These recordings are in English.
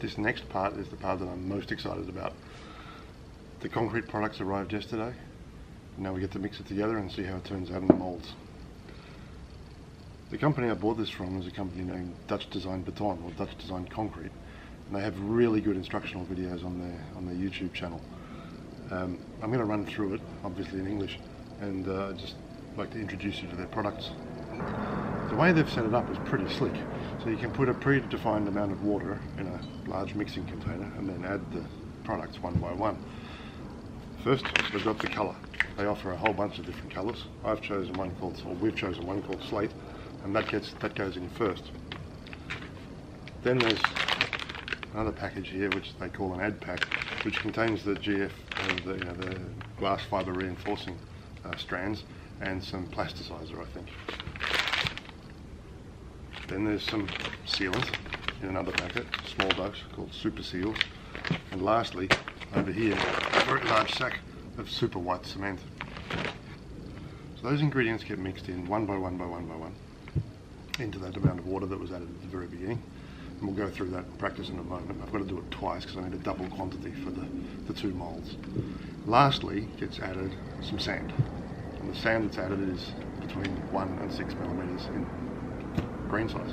This next part is the part that I'm most excited about. The concrete products arrived yesterday. Now we get to mix it together and see how it turns out in the moulds. The company I bought this from is a company named Dutch Design Beton, or Dutch Design Concrete, and they have really good instructional videos on their YouTube channel. I'm going to run through it, obviously in English, and just like to introduce you to their products. The way they've set it up is pretty slick. So you can put a predefined amount of water in a large mixing container and then add the products one by one. First, we've got the colour. They offer a whole bunch of different colours. We've chosen one called slate, and that goes in first. Then there's another package here which they call an add pack, which contains the GF, the glass fibre reinforcing strands and some plasticizer, I think. Then there's some sealant in another packet, small dose, called super seals. And lastly, over here, a very large sack of super white cement. So those ingredients get mixed in one by one into that amount of water that was added at the very beginning. And we'll go through that in practice in a moment. I've got to do it twice because I need a double quantity for the two moulds. Lastly, gets added some sand. And the sand that's added is between 1 and 6 millimeters in grain size.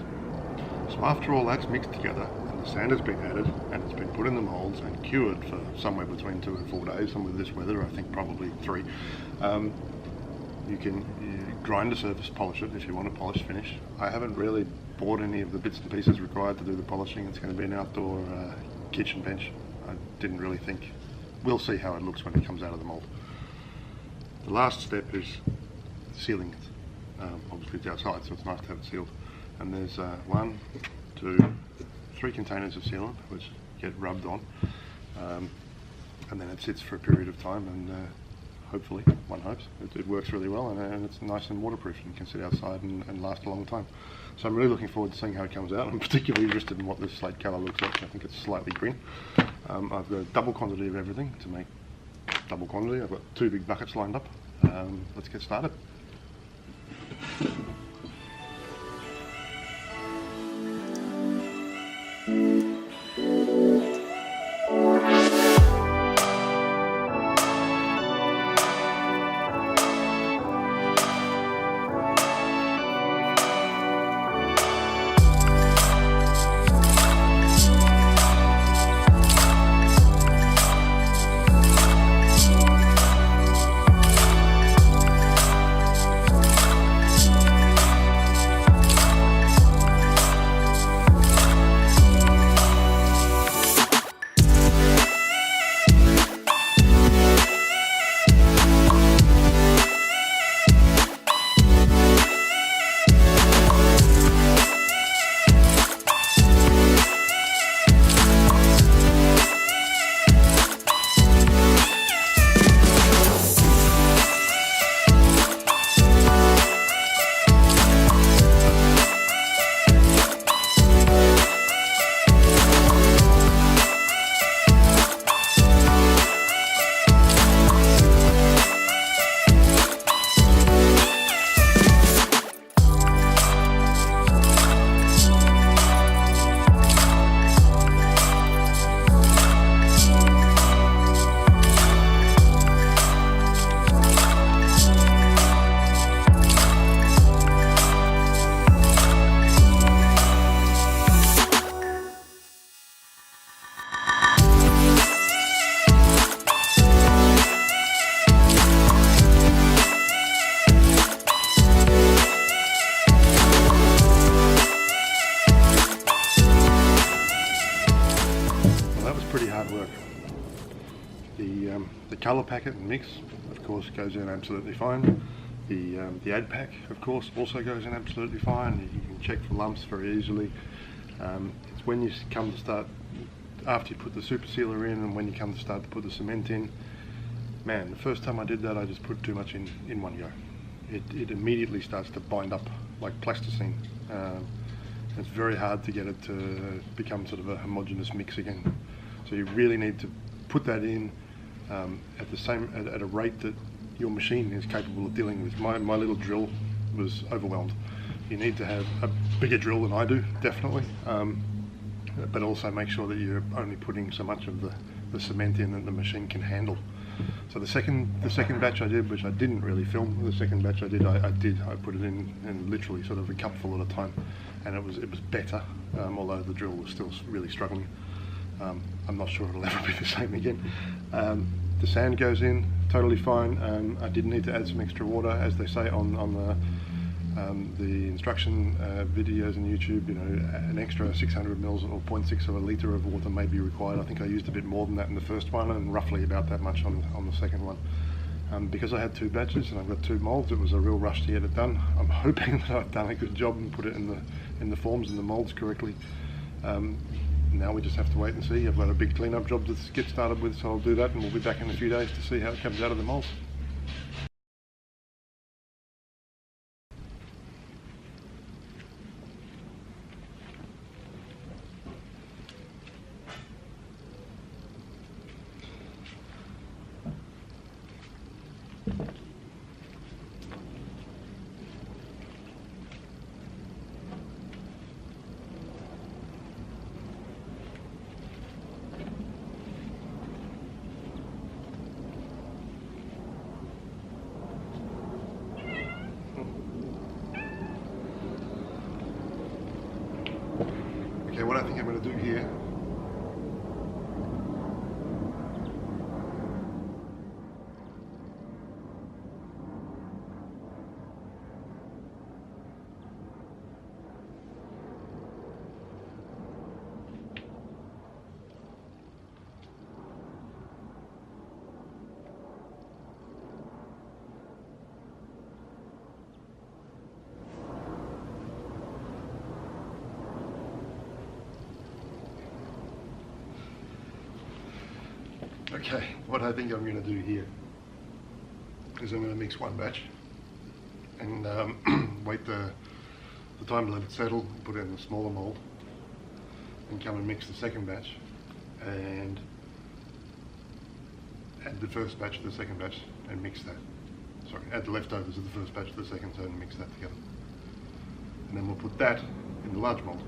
So after all that's mixed together and the sand has been added and it's been put in the moulds and cured for somewhere between 2 and 4 days, and with this weather I think probably 3, you can grind the surface, polish it if you want a polished finish. I haven't really bought any of the bits and pieces required to do the polishing. It's going to be an outdoor kitchen bench. I didn't really think. We'll see how it looks when it comes out of the mould. The last step is sealing it. Obviously it's outside, so it's nice to have it sealed. And there's 1, 2, 3 containers of sealant which get rubbed on, and then it sits for a period of time, and hopefully, one hopes, it works really well, and it's nice and waterproof and can sit outside and last a long time. So I'm really looking forward to seeing how it comes out. I'm particularly interested in what this slate colour looks like. I think it's slightly green. I've got a double quantity of everything to make double quantity. I've got 2 big buckets lined up. Let's get started. Pretty hard work. The colour packet and mix, of course, goes in absolutely fine. The add pack, of course, also goes in absolutely fine. You can check for lumps very easily. It's when you come to start, after you put the super sealer in and when you come to start to put the cement in, man, the first time I did that I just put too much in one go. It immediately starts to bind up like plasticine. It's very hard to get it to become sort of a homogeneous mix again. So you really need to put that in at a rate that your machine is capable of dealing with. My little drill was overwhelmed. You need to have a bigger drill than I do, definitely. but also make sure that you're only putting so much of the cement in that the machine can handle. So the second batch I did, which I didn't really film, the second batch I did, I put it in literally sort of a cupful at a time, and it was better, although the drill was still really struggling. I'm not sure it'll ever be the same again. The sand goes in totally fine. I did need to add some extra water, as they say on the instruction videos on YouTube. You know, an extra 600 mils or 0.6 of a litre of water may be required. I think I used a bit more than that in the first one, and roughly about that much on the second one. Because I had 2 batches and I've got 2 moulds, it was a real rush to get it done. I'm hoping that I've done a good job and put it in the forms and the moulds correctly. Now we just have to wait and see. I've got a big clean-up job to get started with, so I'll do that, and we'll be back in a few days to see how it comes out of the moulds. Okay, what I think I'm going to do here Okay, what I think I'm going to do here is I'm going to mix one batch and wait the time to let it settle, put it in a smaller mould, and come and mix the second batch and add the first batch to the second batch and mix that. Sorry, add the leftovers of the first batch to the second and mix that together. And then we'll put that in the large mould.